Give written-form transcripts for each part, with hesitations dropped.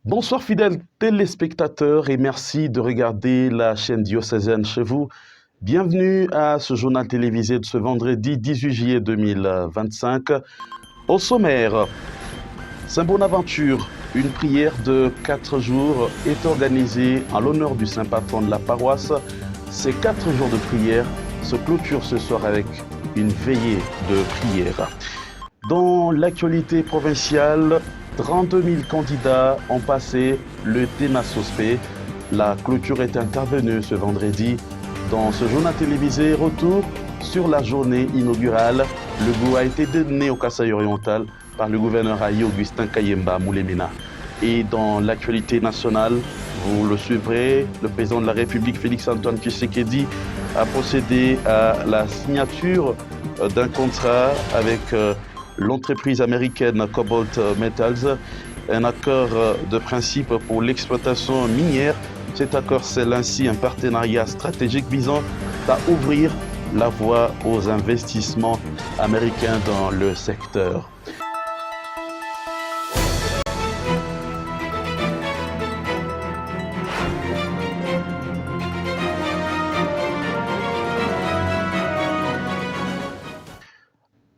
Bonsoir fidèles téléspectateurs et merci de regarder la chaîne diocésaine chez vous. Bienvenue à ce journal télévisé de ce vendredi 18 juillet 2025. Au sommaire, Saint-Bonaventure, une prière de 4 jours est organisée en l'honneur du saint patron de la paroisse. Ces 4 jours de prière se clôturent ce soir avec une veillée de prière. Dans l'actualité provinciale, 32 000 candidats ont passé le Thémasospé. La clôture est intervenue ce vendredi. Dans ce journal télévisé, retour sur la journée inaugurale. Le goût a été donné au Kasaï oriental par le gouverneur Aïe Augustin Kayemba Moulemena. Et dans l'actualité nationale, vous le suivrez, le président de la République Félix-Antoine Tshisekedi a procédé à la signature d'un contrat avec l'entreprise américaine Cobalt Metals, un accord de principe pour l'exploitation minière. Cet accord scelle ainsi un partenariat stratégique visant à ouvrir la voie aux investissements américains dans le secteur.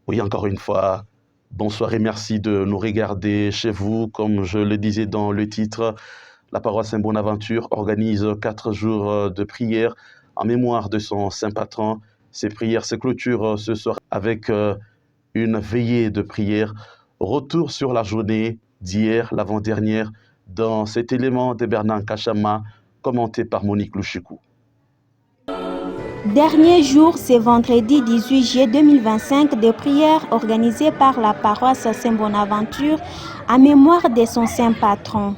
Oui, encore une fois, bonsoir et merci de nous regarder chez vous. Comme je le disais dans le titre, la paroisse Saint-Bonaventure organise 4 jours de prière en mémoire de son saint patron. Ces prières se clôturent ce soir avec une veillée de prière. Retour sur la journée d'hier, l'avant-dernière, dans cet élément de Bernard Kachama, commenté par Monique Louchikou. Dernier jour, c'est vendredi 18 juillet 2025 de prières organisées par la paroisse Saint-Bonaventure en mémoire de son saint patron.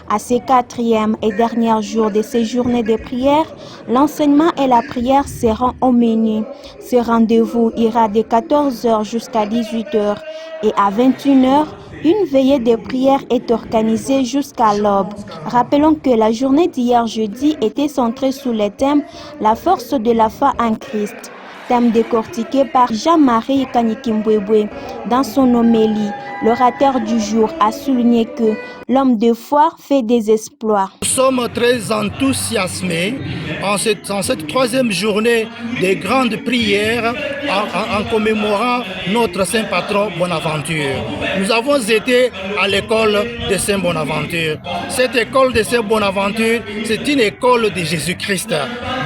À ces 4e et derniers jours de ces journées de prière, l'enseignement et la prière seront au menu. Ce rendez-vous ira de 14h jusqu'à 18h et à 21h, une veillée de prière est organisée jusqu'à l'aube. Rappelons que la journée d'hier jeudi était centrée sur le thème « La force de la foi en Christ ». Thème décortiqué par Jean-Marie Kanikimbwebwe. Dans son homélie, l'orateur du jour a souligné que l'homme de foi fait des exploits. Nous sommes très enthousiasmés en cette 3e journée des grandes prières en commémorant notre saint patron Bonaventure. Nous avons été à l'école de Saint Bonaventure. Cette école de Saint Bonaventure, c'est une école de Jésus-Christ.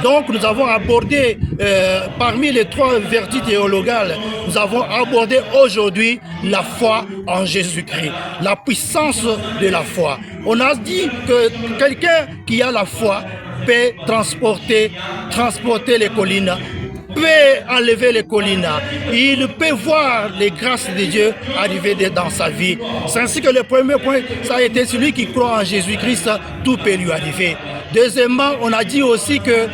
Donc nous avons abordé parmi les 3 vertus théologales, nous avons abordé aujourd'hui la foi en Jésus-Christ, la puissance de la foi. On a dit que quelqu'un qui a la foi peut transporter les collines, peut enlever les collines, il peut voir les grâces de Dieu arriver dans sa vie. C'est ainsi que le premier point, ça a été celui qui croit en Jésus-Christ, tout peut lui arriver. Deuxièmement, on a dit aussi que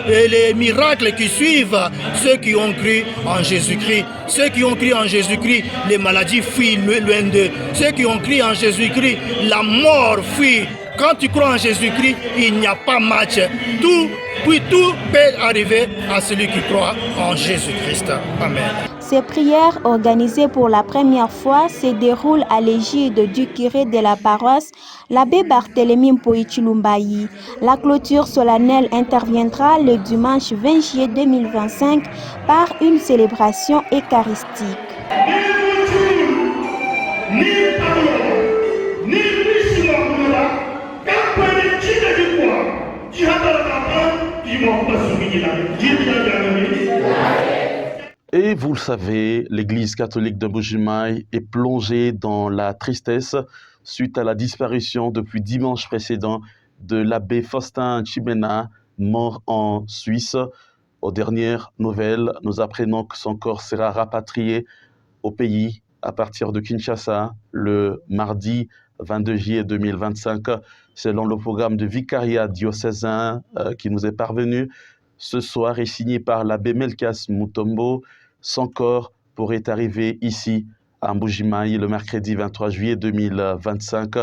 les miracles qui suivent ceux qui ont cru en Jésus-Christ. Ceux qui ont cru en Jésus-Christ, les maladies fuient loin d'eux. Ceux qui ont cru en Jésus-Christ, la mort fuit. Quand tu crois en Jésus-Christ, il n'y a pas match. Tout peut arriver à celui qui croit en Jésus-Christ. Amen. Ces prières, organisées pour la première fois, se déroulent à l'égide du curé de la paroisse, l'abbé Barthélemy Mpoichilumbayi. La clôture solennelle interviendra le dimanche 20 juillet 2025 par une célébration eucharistique. Et vous le savez, l'Église catholique de Mbuji-Mayi est plongée dans la tristesse suite à la disparition depuis dimanche précédent de l'abbé Faustin Chimena, mort en Suisse. Aux dernières nouvelles, nous apprenons que son corps sera rapatrié au pays à partir de Kinshasa le mardi 22 juillet 2025, selon le programme de vicariat diocésain qui nous est parvenu ce soir et signé par l'abbé Melchias Mutombo. Son corps pourrait arriver ici à Mbuji-Mayi le mercredi 23 juillet 2025.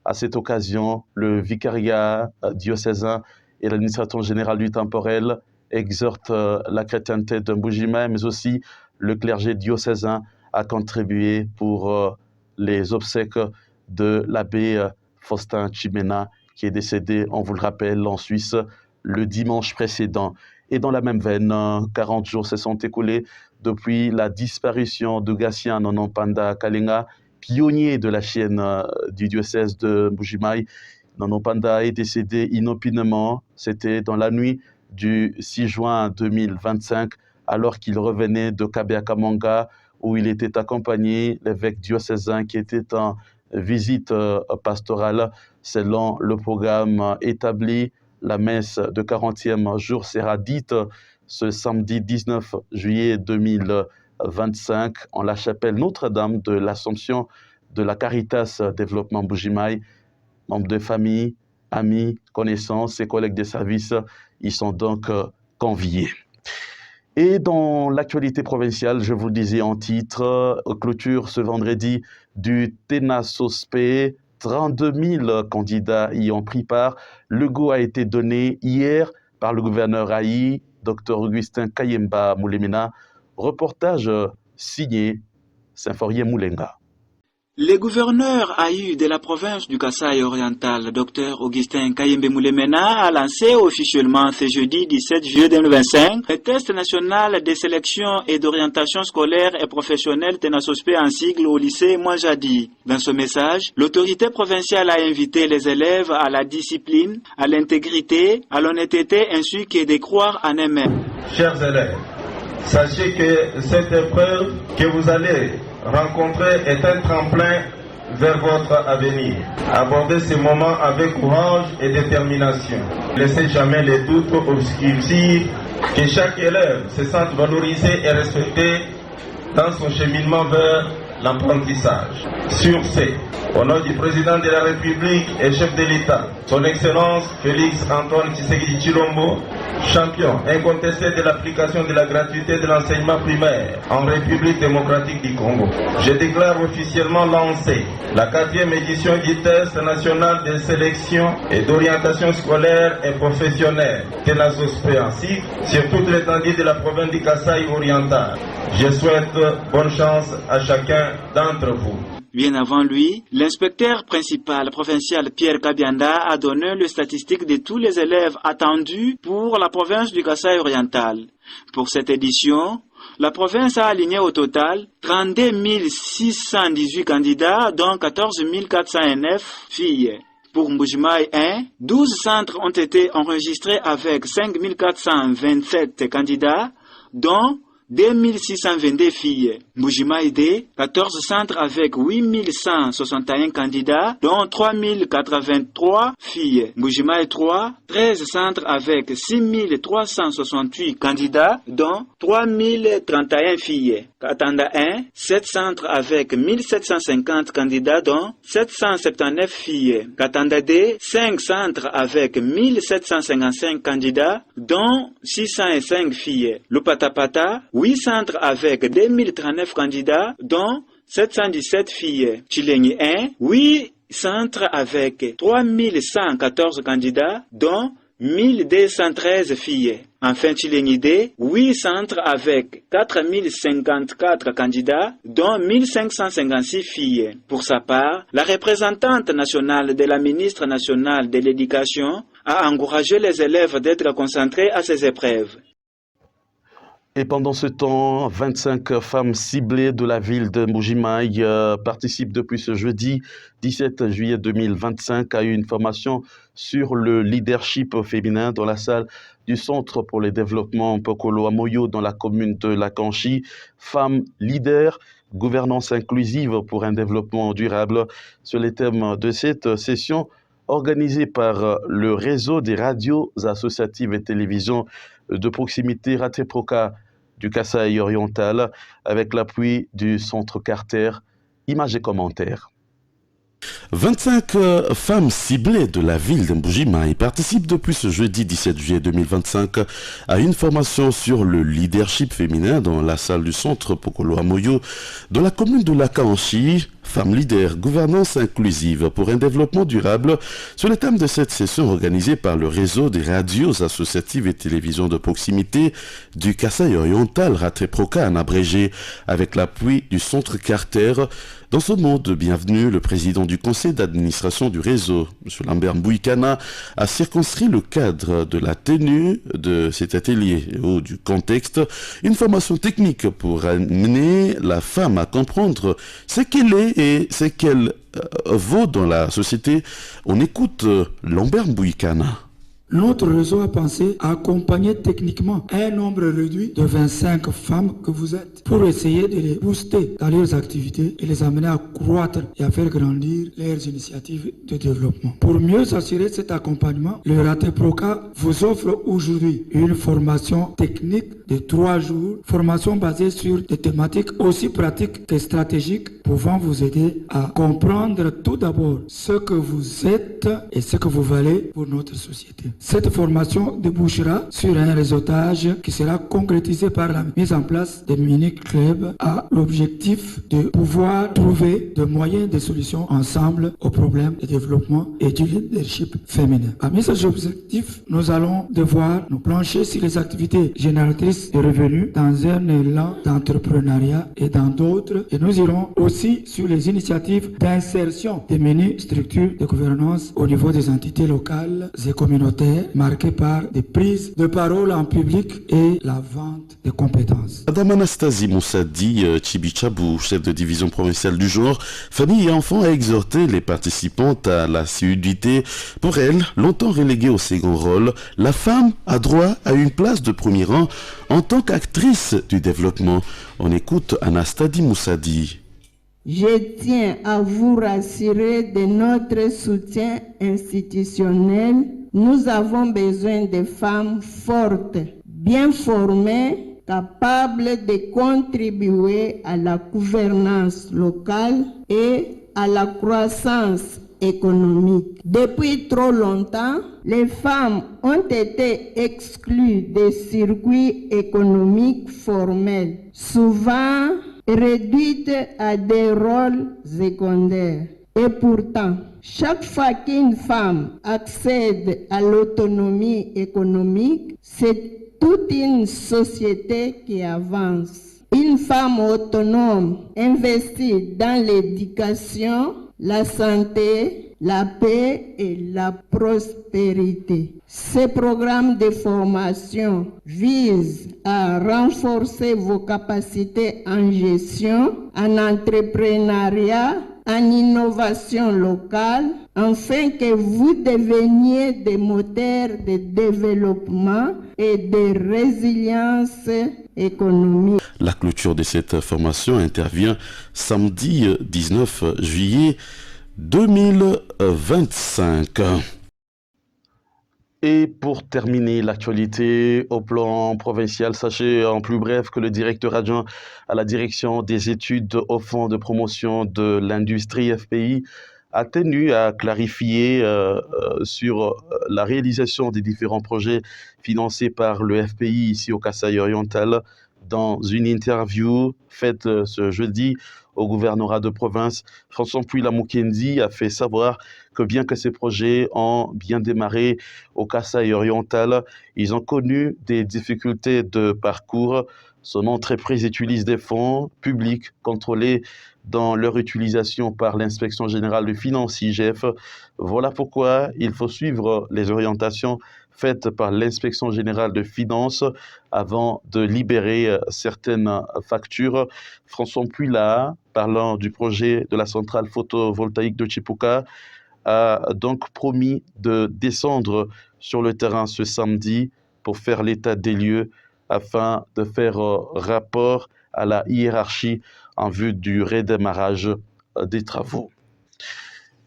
À cette occasion, le vicariat diocésain et l'administrateur général du temporel exhortent la chrétienté de Mbuji-Mayi, mais aussi le clergé diocésain à contribuer pour les obsèques de l'abbé Faustin Chimena, qui est décédé, on vous le rappelle, en Suisse le dimanche précédent. Et dans la même veine, 40 jours se sont écoulés depuis la disparition de Gatien Nonopanda Kalenga, pionnier de la chaîne du diocèse de Mbuji-Mayi. Nonopanda est décédé inopinément. C'était dans la nuit du 6 juin 2025, alors qu'il revenait de Kabea-Kamanga, où il était accompagné l'évêque diocésain qui était en visite pastorale. Selon le programme établi, la messe de 40e jour sera dite ce samedi 19 juillet 2025 en la chapelle Notre-Dame de l'Assomption de la Caritas Développement Mbuji-Mayi. Membres de famille, amis, connaissances et collègues des services, ils sont donc conviés. Et dans l'actualité provinciale, je vous le disais en titre, clôture ce vendredi du Tenasospe. 32 000 candidats y ont pris part. Le go a été donné hier par le gouverneur Aï, Dr Augustin Kayemba Moulemena. Reportage signé Symphorien Moulenga. Le gouverneur AU de la province du Kasaï oriental, Dr Augustin Kayembe Moulemena, a lancé officiellement ce jeudi 17 juillet 2025 le test national de sélection et d'orientation scolaire et professionnelle Tenasospe en sigle au lycée Mouajadi. Dans ce message, l'autorité provinciale a invité les élèves à la discipline, à l'intégrité, à l'honnêteté ainsi que de croire en eux-mêmes. Chers élèves, sachez que cette épreuve que vous allez rencontrer est un tremplin vers votre avenir. Abordez ces moments avec courage et détermination. Laissez jamais les doutes obscurcir, que chaque élève se sente valorisé et respecté dans son cheminement vers l'apprentissage. Sur ce, au nom du président de la République et chef de l'État, son Excellence Félix Antoine Tshisekedi Tshilombo, champion incontesté de l'application de la gratuité de l'enseignement primaire en République démocratique du Congo, je déclare officiellement lancée la 4e édition du test national de sélection et d'orientation scolaire et professionnelle Tenasospe en sigle sur toute l'étendue de la province du Kasaï oriental. Je souhaite bonne chance à chacun d'entre vous. Bien avant lui, l'inspecteur principal provincial Pierre Kabianda a donné les statistiques de tous les élèves attendus pour la province du Kasaï oriental. Pour cette édition, la province a aligné au total 32 618 candidats, dont 14 409 filles. Pour Mbuji-Mayi 1, 12 centres ont été enregistrés avec 5 427 candidats, dont 2622 filles. Mbuji-Mayi 2, 14 centres avec 8161 candidats, dont 3083 filles. Mbuji-Mayi 3, 13 centres avec 6368 candidats, dont 3031 filles. Katanda 1, 7 centres avec 1750 candidats, dont 779 filles. Katanda 2, 5 centres avec 1755 candidats, dont 605 filles. Lupatapata, 8 centres avec 2039 candidats, dont 717 filles. Chilengi 1, 8 centres avec 3114 candidats, dont 1213 filles. Enfin, Chilengi 2, 8 centres avec 4054 candidats, dont 1556 filles. Pour sa part, la représentante nationale de la ministre nationale de l'Éducation a encouragé les élèves d'être concentrés à ces épreuves. Et pendant ce temps, 25 femmes ciblées de la ville de Mbuji-Mayi participent depuis ce jeudi 17 juillet 2025 à une formation sur le leadership féminin dans la salle du Centre pour le développement Pokolo Amoyo dans la commune de Lakanchi. Femmes leaders, gouvernance inclusive pour un développement durable. Sur les thèmes de cette session organisée par le réseau des radios associatives et télévisions de proximité Rateproka du Kasaï oriental avec l'appui du Centre Carter. Images et commentaires. 25 femmes ciblées de la ville de Mbuji-Mayi participent depuis ce jeudi 17 juillet 2025 à une formation sur le leadership féminin dans la salle du centre Pokolo Amoyo dans la commune de Lakanchi. Femmes leaders, gouvernance inclusive pour un développement durable sur le thème de cette session organisée par le réseau des radios associatives et télévisions de proximité du Kasaï oriental Rateproka en abrégé avec l'appui du Centre Carter Dans ce mot de bienvenue, le président du conseil d'administration du réseau, M. Lambert Mbouikana, a circonscrit le cadre de la tenue de cet atelier ou du contexte, une formation technique pour amener la femme à comprendre ce qu'elle est et ce qu'elle vaut dans la société. On écoute Lambert Mbouikana. Notre réseau a pensé à accompagner techniquement un nombre réduit de 25 femmes que vous êtes pour essayer de les booster dans leurs activités et les amener à croître et à faire grandir leurs initiatives de développement. Pour mieux assurer cet accompagnement, le RATEPROCA vous offre aujourd'hui une formation technique de 3 jours, formation basée sur des thématiques aussi pratiques que stratégiques pouvant vous aider à comprendre tout d'abord ce que vous êtes et ce que vous valez pour notre société. Cette formation débouchera sur un réseautage qui sera concrétisé par la mise en place des mini-clubs à l'objectif de pouvoir trouver des moyens de solutions ensemble aux problèmes de développement et du leadership féminin. Parmi ces objectifs, nous allons devoir nous plancher sur les activités génératrices de revenus dans un élan d'entrepreneuriat et dans d'autres. Et nous irons aussi sur les initiatives d'insertion des mini-structures de gouvernance au niveau des entités locales et communautaires marquées par des prises de parole en public et la vente de compétences. Madame Anastasie Moussadi Chibichabou, chef de division provinciale du genre, famille et enfants, a exhorté les participantes à l'assiduité. Pour elle, longtemps reléguée au second rôle, la femme a droit à une place de premier rang en tant qu'actrice du développement. On écoute Anastasie Moussadi. Je tiens à vous rassurer de notre soutien institutionnel. Nous avons besoin de femmes fortes, bien formées, capables de contribuer à la gouvernance locale et à la croissance économique. Depuis trop longtemps, les femmes ont été exclues des circuits économiques formels, souvent réduites à des rôles secondaires. Et pourtant, chaque fois qu'une femme accède à l'autonomie économique, c'est toute une société qui avance. Une femme autonome investie dans l'éducation, la santé, la paix et la prospérité. Ces programmes de formation visent à renforcer vos capacités en gestion, en entrepreneuriat, en innovation locale, afin que vous deveniez des moteurs de développement et de résilience économique. La clôture de cette formation intervient samedi 19 juillet 2025. Et pour terminer l'actualité au plan provincial, sachez en plus bref que le directeur adjoint à la direction des études au Fonds de promotion de l'industrie FPI a tenu à clarifier sur la réalisation des différents projets financés par le FPI ici au Kasaï oriental. Dans une interview faite ce jeudi au gouvernorat de province, François Mpouila-Mukendi a fait savoir que bien que ces projets ont bien démarré au Kasaï oriental, ils ont connu des difficultés de parcours. Son entreprise utilise des fonds publics contrôlés dans leur utilisation par l'inspection générale des finances IGF. Voilà pourquoi il faut suivre les orientations faites par l'inspection générale de finances avant de libérer certaines factures. François Mpouila, parlant du projet de la centrale photovoltaïque de Chipuka, a donc promis de descendre sur le terrain ce samedi pour faire l'état des lieux afin de faire rapport à la hiérarchie en vue du redémarrage des travaux.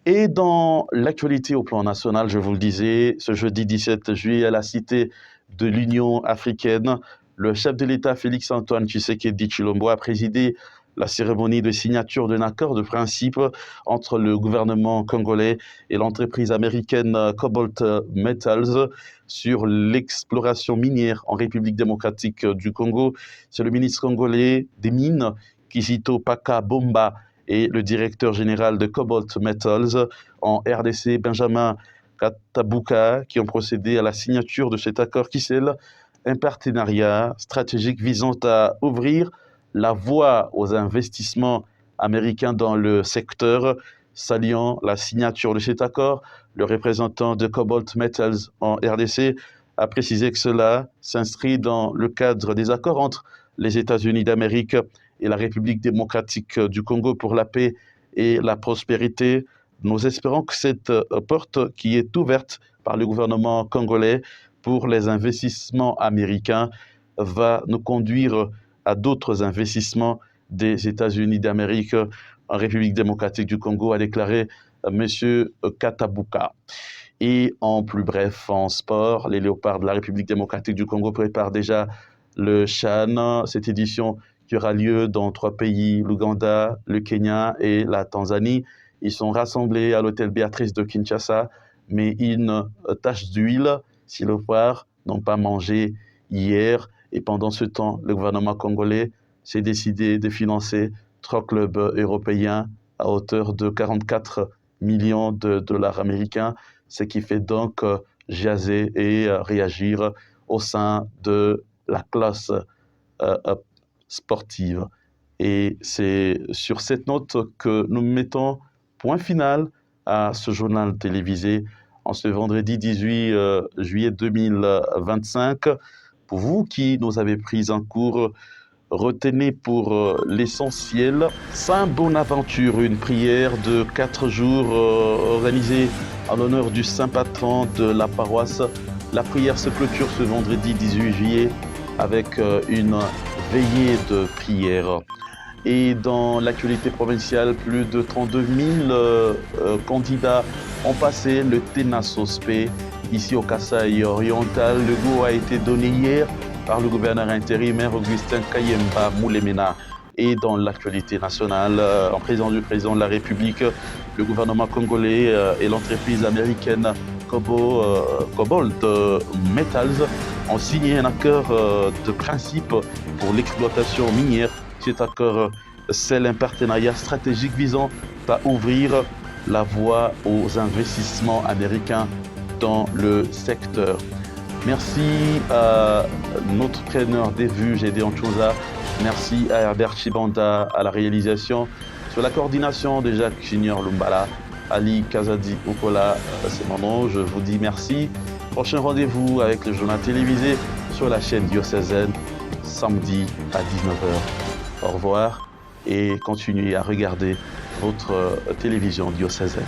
Et dans l'actualité au plan national, je vous le disais, ce jeudi 17 juillet à la Cité de l'Union africaine, le chef de l'État Félix-Antoine Tshisekedi Tshilombo a présidé la cérémonie de signature d'un accord de principe entre le gouvernement congolais et l'entreprise américaine Cobalt Metals sur l'exploration minière en République démocratique du Congo. C'est le ministre congolais des Mines, Kizito Paka Bomba, et le directeur général de Cobalt Metals en RDC, Benjamin Katabuka, qui ont procédé à la signature de cet accord qui scelle un partenariat stratégique visant à ouvrir la voie aux investissements américains dans le secteur. Saluant la signature de cet accord, le représentant de Cobalt Metals en RDC a précisé que cela s'inscrit dans le cadre des accords entre les États-Unis d'Amérique et la République démocratique du Congo pour la paix et la prospérité. Nous espérons que cette porte qui est ouverte par le gouvernement congolais pour les investissements américains va nous conduire à d'autres investissements des États-Unis d'Amérique en République démocratique du Congo, a déclaré M. Katabuka. Et en plus bref, en sport, les Léopards de la République démocratique du Congo préparent déjà le CHAN, cette édition qui aura lieu dans 3 pays, l'Ouganda, le Kenya et la Tanzanie. Ils sont rassemblés à l'hôtel Béatrice de Kinshasa, mais une tache d'huile, si les Léopards n'ont pas mangé hier. Et pendant ce temps, le gouvernement congolais s'est décidé de financer 3 clubs européens à hauteur de 44 millions de dollars américains, ce qui fait donc jaser et réagir au sein de la classe sportive. Et c'est sur cette note que nous mettons point final à ce journal télévisé en ce vendredi 18 juillet 2025. Pour vous qui nous avez pris en cours, retenez pour l'essentiel Saint Bonaventure, une prière de 4 jours organisée en l'honneur du saint patron de la paroisse. La prière se clôture ce vendredi 18 juillet avec une veillée de prière. Et dans l'actualité provinciale, plus de 32 000 candidats ont passé le TENA-SOSPE ici au Kasaï oriental. Le goût a été donné hier par le gouverneur intérimaire Augustin Kayemba Moulemena. Et dans l'actualité nationale, en présence du président de la République, le gouvernement congolais et l'entreprise américaine Cobalt Metals ont signé un accord de principe pour l'exploitation minière. Cet accord scelle un partenariat stratégique visant à ouvrir la voie aux investissements américains dans le secteur. Merci à notre preneur des vues, Gédéon Chouza. Merci à Herbert Chibanda à la réalisation. Sur la coordination de Jacques Junior Lumbala, Ali Kazadi Ukola, c'est mon nom. Je vous dis merci. Prochain rendez-vous avec le journal télévisé sur la chaîne diocésaine samedi à 19h. Au revoir et continuez à regarder votre télévision diocésaine.